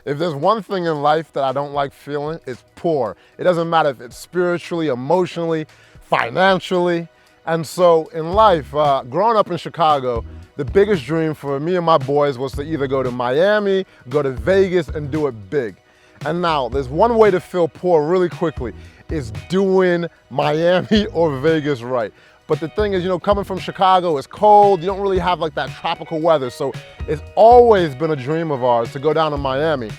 If there's one thing in life that I don't like feeling, it's poor. It doesn't matter if it's spiritually, emotionally, financially. And so in life, growing up in Chicago, the biggest dream for me and my boys was to either go to Miami, go to Vegas, and do it big. And now, there's one way to feel poor really quickly, is doing Miami or Vegas right. But the thing is, you know, coming from Chicago, it's cold, you don't really have like that tropical weather, so it's always been a dream of ours to go down to Miami.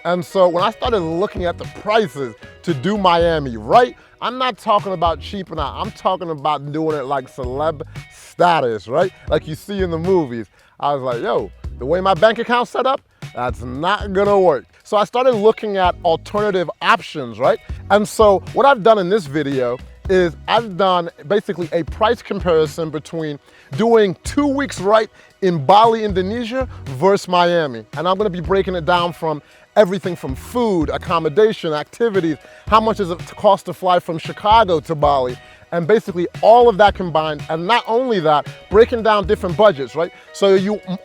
And so when I started looking at the prices to do Miami right, I'm not talking about cheaping out, I'm talking about doing it like celeb status, right? Like you see in the movies. I was like, yo, the way my bank account's set up, that's not gonna work. So I started looking at alternative options, right? And so what I've done in this video is I've done basically a price comparison between doing 2 weeks right in Bali, Indonesia versus Miami. And I'm gonna be breaking it down from everything from food, accommodation, activities, how much does it cost to fly from Chicago to Bali, and basically all of that combined. And not only that, breaking down different budgets, right? So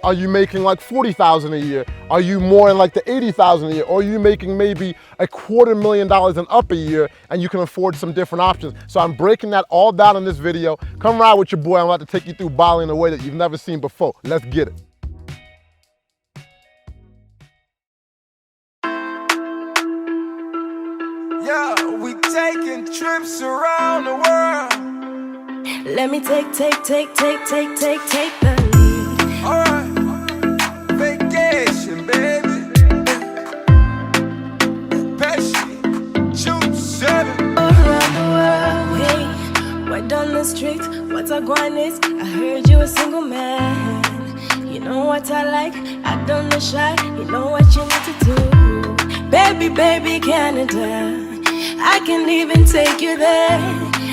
are you making like 40,000 a year? Are you more in like the 80,000 a year? Or are you making maybe $250,000 and up a year and you can afford some different options? So I'm breaking that all down in this video. Come ride with your boy. I'm about to take you through Bali in a way that you've never seen before. Let's get it. Yeah, we taking trips around the world. Let me take the lead. Alright, vacation, baby. Pesci, shoot 7. Around the world, hey, word on the street, what a guan is. I heard you a single man. You know what I like, I don't know shy. You know what you need to do. Baby, Canada, I can even take you there.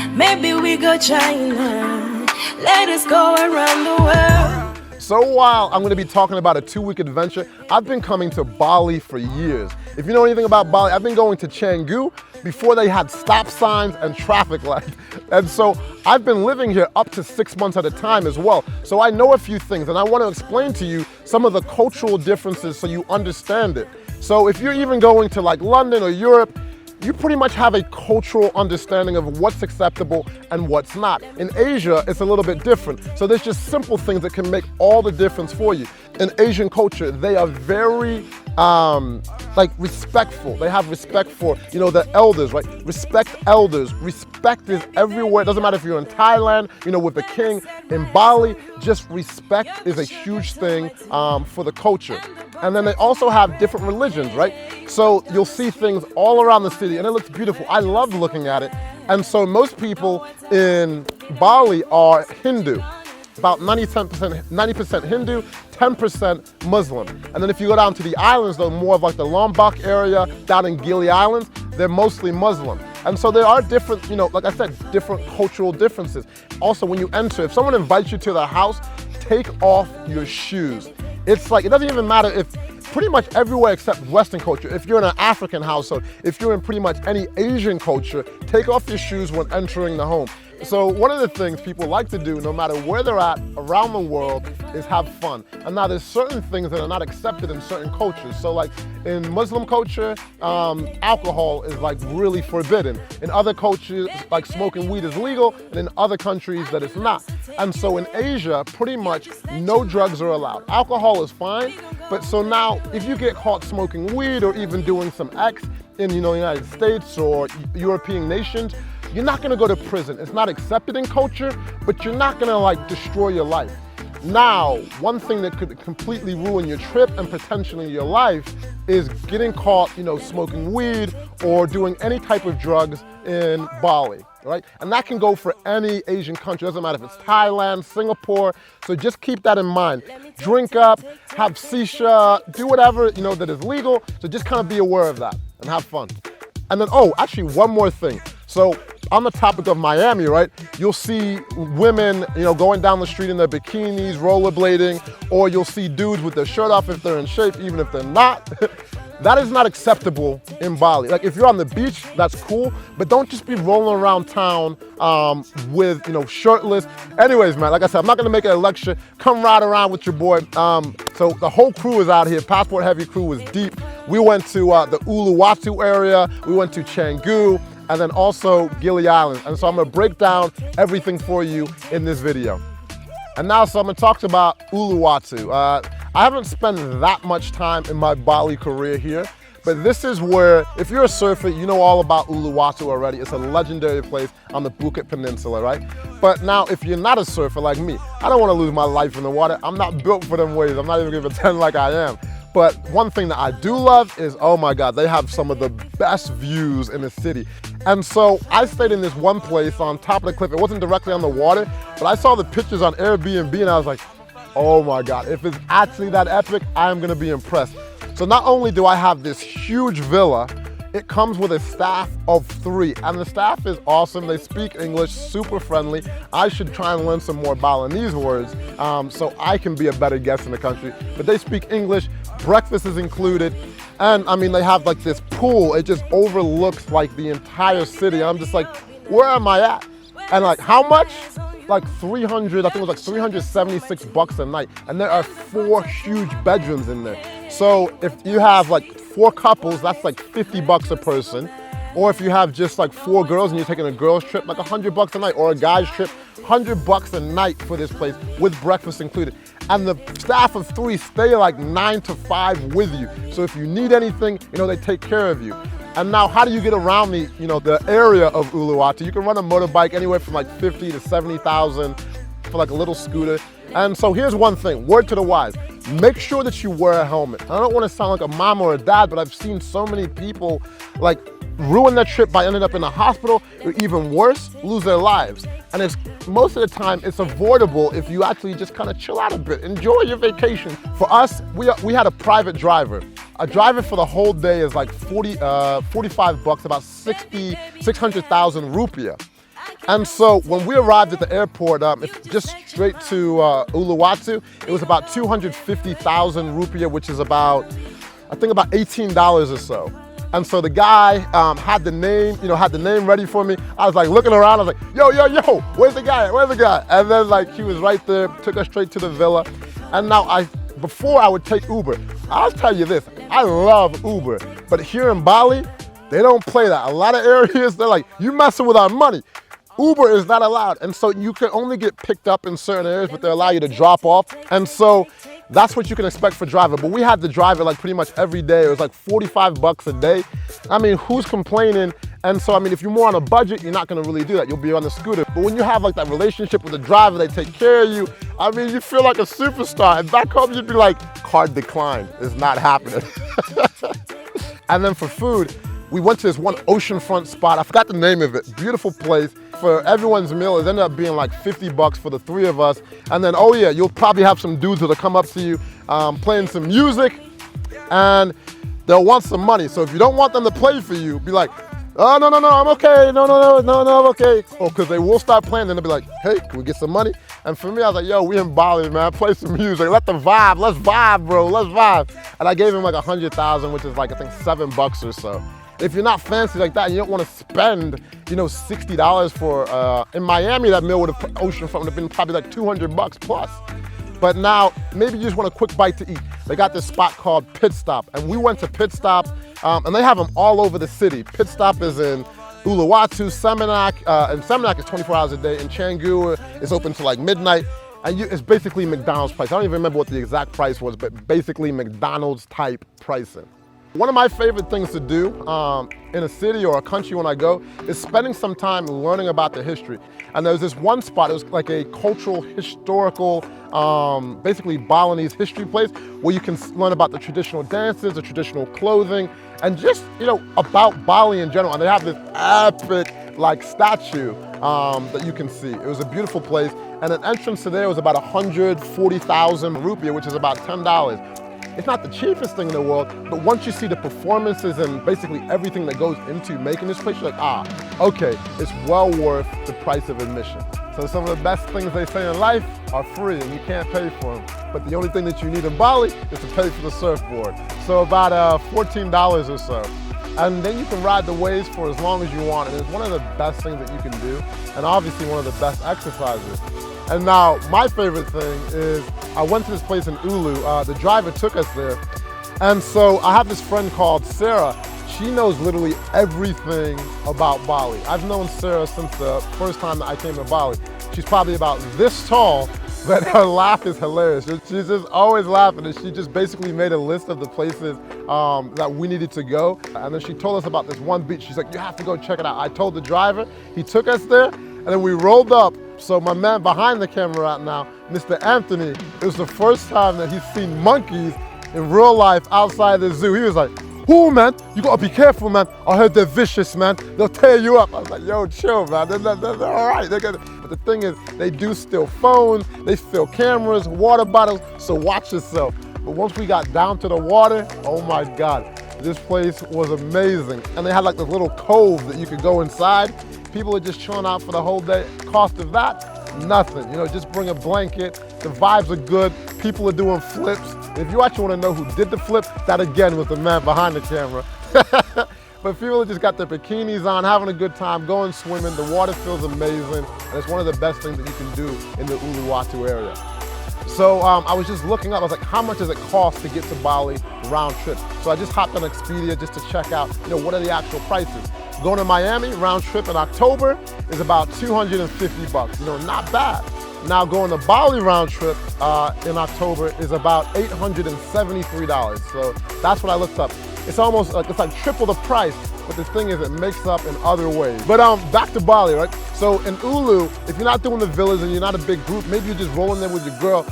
Maybe we go China. Let us go around the world. So while I'm gonna be talking about a 2-week adventure, I've been coming to Bali for years. If you know anything about Bali, I've been going to Canggu before they had stop signs and traffic lights. And so I've been living here up to 6 months at a time as well. So I know a few things and I want to explain to you some of the cultural differences so you understand it. So if you're even going to like London or Europe, you pretty much have a cultural understanding of what's acceptable and what's not. In Asia, it's a little bit different. So there's just simple things that can make all the difference for you. In Asian culture, they are very like respectful. They have respect for, you know, the elders, right? Respect elders. Respect is everywhere. It doesn't matter if you're in Thailand, you know, with the king. In Bali, just respect is a huge thing for the culture. And then they also have different religions, right? So you'll see things all around the city and it looks beautiful. I love looking at it. And so most people in Bali are Hindu. About 90% Hindu, 10% Muslim. And then if you go down to the islands, though, more of like the Lombok area, down in Gili Islands, they're mostly Muslim. And so there are different, you know, like I said, different cultural differences. Also, when you enter, if someone invites you to their house, take off your shoes. It's like, it doesn't even matter if, pretty much everywhere except Western culture. If you're in an African household, if you're in pretty much any Asian culture, take off your shoes when entering the home. So one of the things people like to do, no matter where they're at around the world, is have fun. And now there's certain things that are not accepted in certain cultures. So like in Muslim culture, alcohol is like really forbidden. In other cultures, like smoking weed is legal, and in other countries that it's not. And so in Asia, pretty much no drugs are allowed. Alcohol is fine, but so now if you get caught smoking weed or even doing some X in, you know, the United States or European nations, you're not gonna go to prison. It's not accepted in culture, but you're not gonna like destroy your life. Now, one thing that could completely ruin your trip and potentially your life is getting caught, you know, smoking weed or doing any type of drugs in Bali, right? And that can go for any Asian country. It doesn't matter if it's Thailand, Singapore. So just keep that in mind. Drink up, have shisha, do whatever, you know, that is legal. So just kind of be aware of that and have fun. And then, oh, actually one more thing. So on the topic of Miami, right, you'll see women, you know, going down the street in their bikinis, rollerblading, or you'll see dudes with their shirt off if they're in shape, even if they're not. That is not acceptable in Bali. Like if you're on the beach, that's cool, but don't just be rolling around town with, you know, shirtless. Anyways, man, like I said, I'm not gonna make it a lecture. Come ride around with your boy. So So the whole crew was out here, passport heavy crew was deep. We went to the Uluwatu area, we went to Canggu, and then also Gili Island. And so I'm gonna break down everything for you in this video. And now, so I'm gonna talk about Uluwatu. I haven't spent that much time in my Bali career here, but this is where, if you're a surfer, you know all about Uluwatu already. It's a legendary place on the Bukit Peninsula, right? But now, if you're not a surfer like me, I don't wanna lose my life in the water. I'm not built for them waves. I'm not even gonna pretend like I am. But one thing that I do love is, oh my God, they have some of the best views in the city. And so I stayed in this one place on top of the cliff. It wasn't directly on the water, but I saw the pictures on Airbnb and I was like, oh my God, if it's actually that epic, I'm gonna be impressed. So not only do I have this huge villa, it comes with a staff of 3, and the staff is awesome. They speak English, super friendly. I should try and learn some more Balinese words so I can be a better guest in the country. But they speak English, breakfast is included, and I mean, they have like this pool. It just overlooks like the entire city. I'm just like, where am I at? And like, how much? Like 300, I think it was like 376 bucks a night. And there are 4 huge bedrooms in there. So if you have like 4 couples, that's like 50 bucks a person. Or if you have just like 4 girls and you're taking a girls trip, like 100 bucks a night, or a guy's trip, 100 bucks a night for this place with breakfast included. And the staff of 3 stay like 9 to 5 with you. So if you need anything, you know, they take care of you. And now, how do you get around the area of Uluwatu? You can run a motorbike anywhere from like 50 to 70,000 for like a little scooter. And so here's one thing, word to the wise, make sure that you wear a helmet. I don't want to sound like a mom or a dad, but I've seen so many people like ruin their trip by ending up in a hospital, or even worse, lose their lives. And it's most of the time, it's avoidable if you actually just kind of chill out a bit, enjoy your vacation. For us, we had a private driver. A driver for the whole day is like 45 bucks, about 600,000 rupiah. And so when we arrived at the airport, just straight to Uluwatu, it was about 250,000 rupiah, which is about, I think about $18 or so. And so the guy had the name ready for me. I was like looking around, I was like, yo, where's the guy, where's the guy? And then like he was right there, took us straight to the villa. And now before I would take Uber, I'll tell you this, I love Uber, but here in Bali, they don't play that. A lot of areas, they're like, you messing with our money. Uber is not allowed. And so you can only get picked up in certain areas, but they allow you to drop off. And so that's what you can expect for driver. But we had the driver like pretty much every day. It was like 45 bucks a day. I mean, who's complaining? And so, I mean, if you're more on a budget, you're not gonna really do that. You'll be on the scooter. But when you have like that relationship with the driver, they take care of you. I mean, you feel like a superstar. And back home, you'd be like, card declined. It's not happening. And then for food, we went to this one oceanfront spot. I forgot the name of it. Beautiful place. For everyone's meal, it ended up being like 50 bucks for the 3 of us. And then, oh yeah, you'll probably have some dudes that'll come up to you playing some music, and they'll want some money. So if you don't want them to play for you, be like, oh, no, I'm okay. No, I'm okay. Oh, because they will start playing, then they'll be like, hey, can we get some money? And for me, I was like, yo, we in Bali, man, play some music. Let them vibe, let's vibe, bro, let's vibe. And I gave him like 100,000, which is like, I think 7 bucks or so. If you're not fancy like that and you don't want to spend, $60 for, in Miami, that meal oceanfront would have been probably like 200 bucks plus. But now, maybe you just want a quick bite to eat. They got this spot called Pit Stop, and we went to Pit Stop, and they have them all over the city. Pit Stop is in Uluwatu, Seminyak, and Seminyak is 24 hours a day, and Canggu is open to like midnight. And it's basically McDonald's price. I don't even remember what the exact price was, but basically McDonald's type pricing. One of my favorite things to do in a city or a country when I go is spending some time learning about the history. And there's this one spot, it was like a cultural, historical, basically Balinese history place where you can learn about the traditional dances, the traditional clothing, and just, about Bali in general. And they have this epic like statue that you can see. It was a beautiful place. And an entrance to there was about 140,000 rupiah, which is about $10. It's not the cheapest thing in the world, but once you see the performances and basically everything that goes into making this place, you're like, okay, it's well worth the price of admission. So some of the best things they say in life are free and you can't pay for them. But the only thing that you need in Bali is to pay for the surfboard. So about $14 or so. And then you can ride the waves for as long as you want. And it's one of the best things that you can do. And obviously one of the best exercises. And now my favorite thing is I went to this place in Ulu. The driver took us there. And so I have this friend called Sarah. She knows literally everything about Bali. I've known Sarah since the first time that I came to Bali. She's probably about this tall, but her laugh is hilarious. She's just always laughing, and she just basically made a list of the places that we needed to go. And then she told us about this one beach. She's like, you have to go check it out. I told the driver, he took us there, and then we rolled up. So my man behind the camera right now, Mr. Anthony, it was the first time that he's seen monkeys in real life outside the zoo. He was like, "Oh man, you gotta be careful, man. I heard they're vicious, man. They'll tear you up." I was like, "Yo, chill, man. They're all right." But the thing is, they do steal phones, they steal cameras, water bottles. So watch yourself. But once we got down to the water, oh my God, this place was amazing. And they had like this little cove that you could go inside. People are just chilling out for the whole day. Cost of that, nothing. You know, just bring a blanket. The vibes are good. People are doing flips. If you actually want to know who did the flip, that again was the man behind the camera. But people just got their bikinis on, having a good time, going swimming. The water feels amazing, and it's one of the best things that you can do in the Uluwatu area. So I was just looking up, I was like, how much does it cost to get to Bali round trip? So I just hopped on Expedia just to check out, you know, what are the actual prices. Going to Miami round trip in October is about 250 bucks, you know, not bad. Now going to Bali round trip in October is about $873. So that's what I looked up. It's almost like, it's like triple the price, but the thing is it makes up in other ways. But back to Bali, right? So in Ulu, if you're not doing the villas and you're not a big group, maybe you're just rolling there with your girl.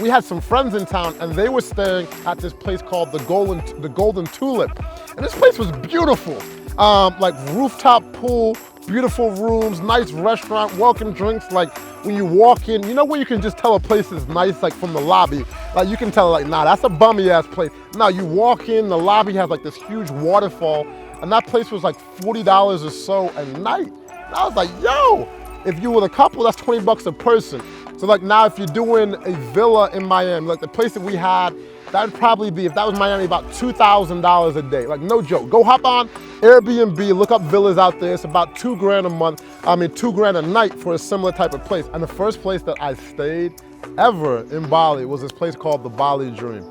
We had some friends in town and they were staying at this place called the Golden Tulip. And this place was beautiful. Like rooftop pool, beautiful rooms, nice restaurant, welcome drinks. Like when you walk in, you know where you can just tell a place is nice, like from the lobby. Like you can tell like, nah, that's a bummy ass place. Now you walk in, the lobby has like this huge waterfall, and that place was like $40 or so a night. And I was like, yo, if you were a couple, that's 20 bucks a person. So like now if you're doing a villa in Miami, like the place that we had, that'd probably be, if that was Miami, about $2,000 a day. Like no joke. Go hop on Airbnb, look up villas out there. It's about $2,000 a month. I mean, $2,000 a night for a similar type of place. And the first place that I stayed ever in Bali was this place called the Bali Dream.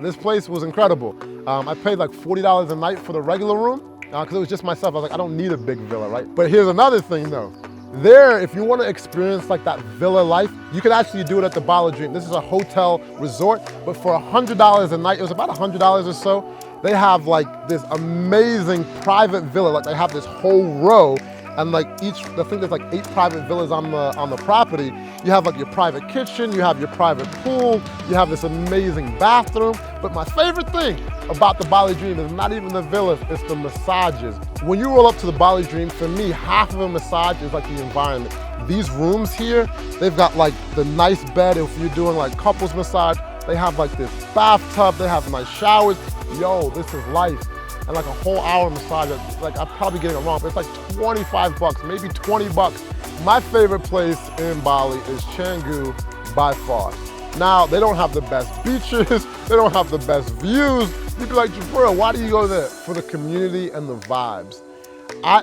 This place was incredible. I paid like $40 a night for the regular room because it was just myself. I was like, I don't need a big villa, right? But here's another thing though. There, if you want to experience like that villa life, you can actually do it at the Bali Dream. This is a hotel resort, but for $100 a night, it was about $100 or so, they have like this amazing private villa. Like they have this whole row, and like I think there's like 8 private villas on the property. You have like your private kitchen, you have your private pool, you have this amazing bathroom. But my favorite thing about the Bali Dream is not even the villas, it's the massages. When you roll up to the Bali Dream, for me, half of a massage is like the environment. These rooms here, they've got like the nice bed. If you're doing like couples massage, they have like this bathtub, they have nice showers. Yo, this is life. And like a whole hour massage, like I'm probably getting it wrong, but it's like 25 bucks, maybe 20 bucks. My favorite place in Bali is Canggu by far. Now, they don't have the best beaches, they don't have the best views. You'd be like, Jabril, why do you go there? For the community and the vibes.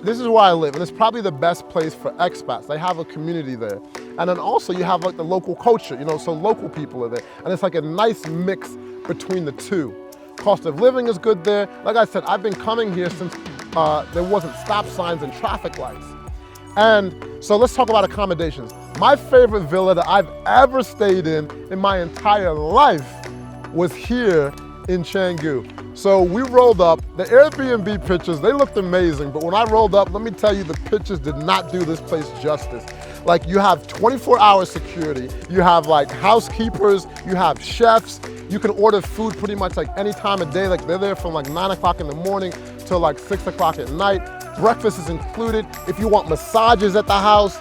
This is where I live, and it's probably the best place for expats. They have a community there. And then also you have like the local culture, you know, so local people are there. And it's like a nice mix between the two. Cost of living is good there. Like I said, I've been coming here since there wasn't stop signs and traffic lights. And so let's talk about accommodations. My favorite villa that I've ever stayed in my entire life was here in Canggu. So we rolled up, the Airbnb pictures, they looked amazing, but when I rolled up, let me tell you, the pictures did not do this place justice. Like you have 24-hour security, you have like housekeepers, you have chefs, you can order food pretty much like any time of day, like they're there from like 9 o'clock in the morning till like 6 o'clock at night. Breakfast is included. If you want massages at the house,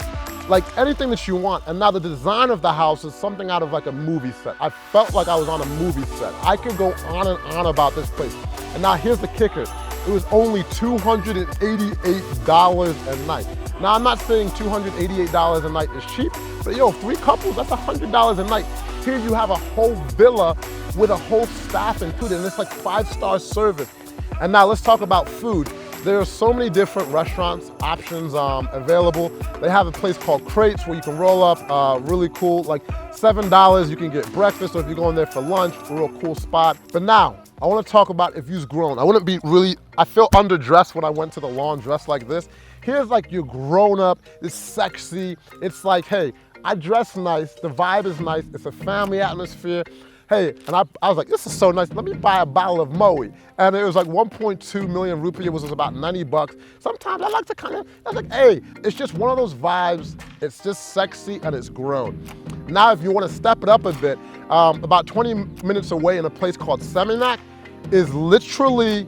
like anything that you want. And now the design of the house is something out of like a movie set. I felt like I was on a movie set. I could go on and on about this place. And now here's the kicker. It was only $288 a night. Now I'm not saying $288 a night is cheap, but yo, 3 couples, that's $100 a night. Here you have a whole villa with a whole staff included, and it's like 5-star service. And now let's talk about food. There are so many different restaurants options available. They have a place called Crates where you can roll up, really cool, like $7 you can get breakfast, or if you're going there for lunch, a real cool spot. But now, I wanna talk about if you've grown. I feel underdressed when I went to the lawn dressed like this. Here's like you're grown up, it's sexy. It's like, hey, I dress nice, the vibe is nice, it's a family atmosphere. Hey, and I was like, this is so nice. Let me buy a bottle of Moe. And it was like 1.2 million rupiah, which was about 90 bucks. Sometimes I like to I was like, hey, it's just one of those vibes. It's just sexy and it's grown. Now, if you want to step it up a bit, about 20 minutes away in a place called Seminyak is literally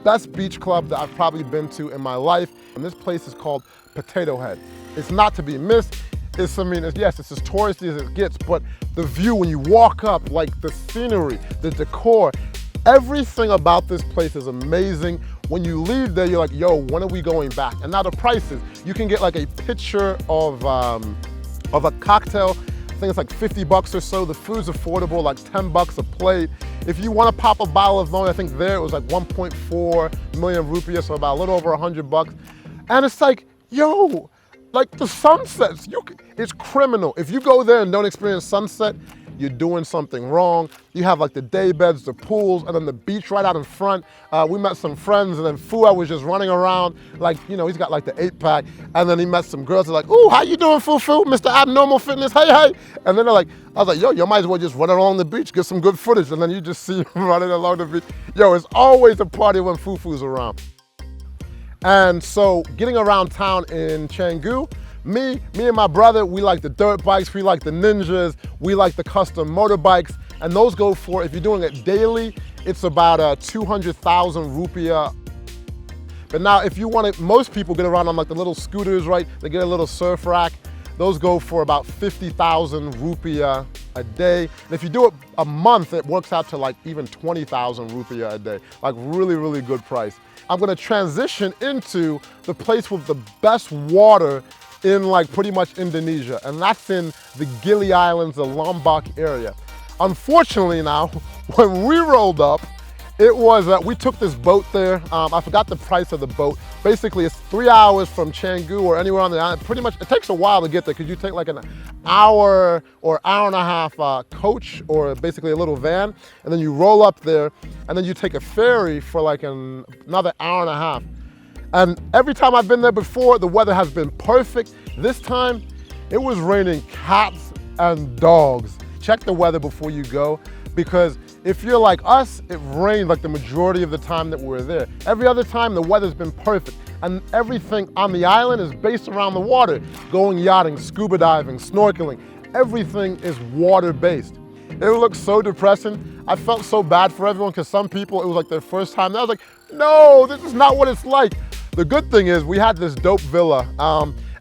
best beach club that I've probably been to in my life. And this place is called Potato Head. It's not to be missed. Yes, it's as touristy as it gets, but the view when you walk up, like the scenery, the decor, everything about this place is amazing. When you leave there, you're like, yo, when are we going back? And now the prices, you can get like a pitcher of a cocktail. I think it's like 50 bucks or so. The food's affordable, like 10 bucks a plate. If you want to pop a bottle of Moe, I think there it was like 1.4 million rupiah, so about a little over 100 bucks. And it's like, yo, like the sunsets, it's criminal. If you go there and don't experience sunset, you're doing something wrong. You have like the day beds, the pools, and then the beach right out in front. We met some friends, and then Fua was just running around like, he's got like the 8-pack, and then he met some girls. They're like, ooh, how you doing, Fufu? Mr. Abnormal Fitness, hey, hey. And then they're like, I was like, yo, you might as well just run along the beach, get some good footage, and then you just see him running along the beach. Yo, it's always a party when Fufu's around. And so getting around town in Canggu, me and my brother, we like the dirt bikes, we like the Ninjas, we like the custom motorbikes, and those go for, if you're doing it daily, it's about 200,000 rupiah. But now if you want it, most people get around on like the little scooters, right? They get a little surf rack. Those go for about 50,000 rupiah a day. And if you do it a month, it works out to like even 20,000 rupiah a day. Like really, really good price. I'm gonna transition into the place with the best water in like pretty much Indonesia, and that's in the Gili Islands, the Lombok area. Unfortunately now, when we rolled up, it was, we took this boat there. I forgot the price of the boat. Basically, it's 3 hours from Canggu or anywhere on the island. Pretty much, it takes a while to get there because you take like an hour or hour and a half coach or basically a little van, and then you roll up there, and then you take a ferry for like another hour and a half. And every time I've been there before, the weather has been perfect. This time, it was raining cats and dogs. Check the weather before you go, because if you're like us, it rained like the majority of the time that we're there. Every other time, the weather's been perfect. And everything on the island is based around the water. Going yachting, scuba diving, snorkeling, everything is water-based. It looks so depressing. I felt so bad for everyone because some people, it was like their first time. I was like, no, this is not what it's like. The good thing is we had this dope villa.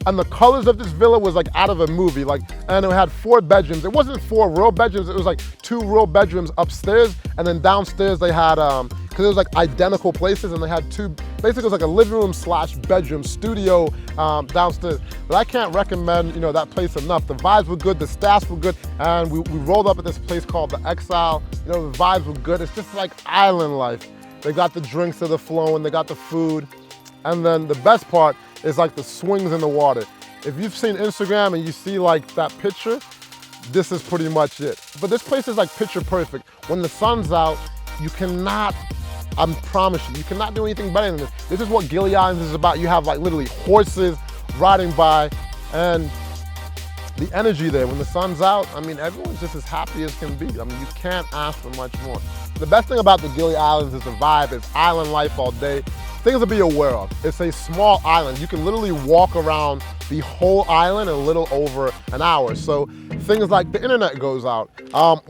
And the colors of this villa was like out of a movie, and it had 4 bedrooms. It wasn't 4 real bedrooms, it was like 2 real bedrooms upstairs, and then downstairs they had, because it was like identical places, and they had 2, basically it was like a living room / bedroom studio downstairs. But I can't recommend, that place enough. The vibes were good, the staffs were good, and we rolled up at this place called The Exile. The vibes were good. It's just like island life. They got the drinks that are flowing, they got the food, and then the best part is like the swings in the water. If you've seen Instagram and you see like that picture, this is pretty much it. But this place is like picture perfect. When the sun's out, you cannot, I promise you cannot do anything better than this. This is what Gili Islands is about. You have like literally horses riding by, and the energy there when the sun's out, everyone's just as happy as can be. You can't ask for much more. The best thing about the Gili Islands is the vibe. It's island life all day. Things to be aware of. It's a small island. You can literally walk around the whole island in a little over an hour. So things like the internet goes out.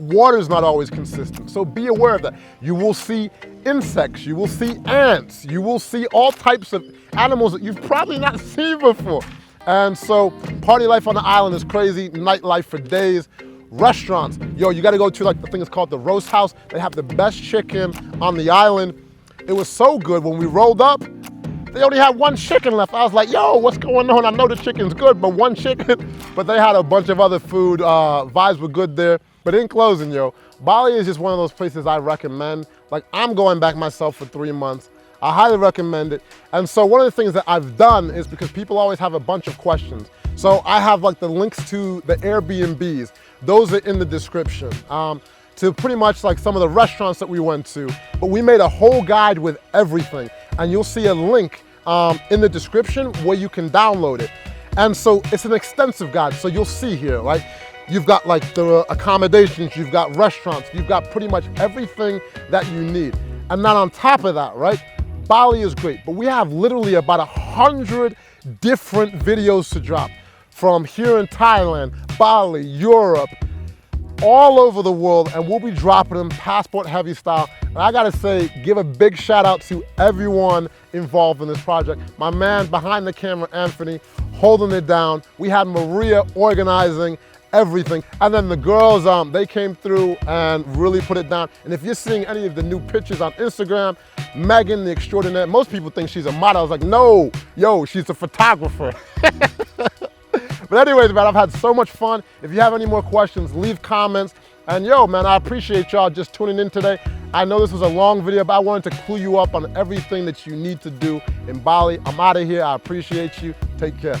Water's not always consistent. So be aware of that. You will see insects, you will see ants, you will see all types of animals that you've probably not seen before. And so party life on the island is crazy, nightlife for days. Restaurants, yo, you gotta go to like the thing is called the Roast House. They have the best chicken on the island. It was so good when we rolled up, they only had 1 chicken left. I was like, yo, what's going on? I know the chicken's good, but 1 chicken. But they had a bunch of other food, vibes were good there. But in closing, yo, Bali is just one of those places I recommend. Like, I'm going back myself for 3 months. I highly recommend it. And so one of the things that I've done is, because people always have a bunch of questions, so I have like the links to the Airbnbs. Those are in the description. To pretty much like some of the restaurants that we went to. But we made a whole guide with everything. And you'll see a link in the description where you can download it. And so it's an extensive guide. So you'll see here, right? You've got like the accommodations, you've got restaurants, you've got pretty much everything that you need. And then on top of that, right? Bali is great, but we have literally about 100 different videos to drop from here in Thailand, Bali, Europe, all over the world, and we'll be dropping them passport heavy style. And I gotta say, give a big shout out to everyone involved in this project. My man behind the camera, Anthony, holding it down. We had Maria organizing everything. And then the girls, they came through and really put it down. And if you're seeing any of the new pictures on Instagram, Megan, the extraordinaire, most people think she's a model. I was like, no, yo, she's a photographer. But anyways, man, I've had so much fun. If you have any more questions, leave comments. And yo, man, I appreciate y'all just tuning in today. I know this was a long video, but I wanted to clue you up on everything that you need to do in Bali. I'm out of here. I appreciate you. Take care.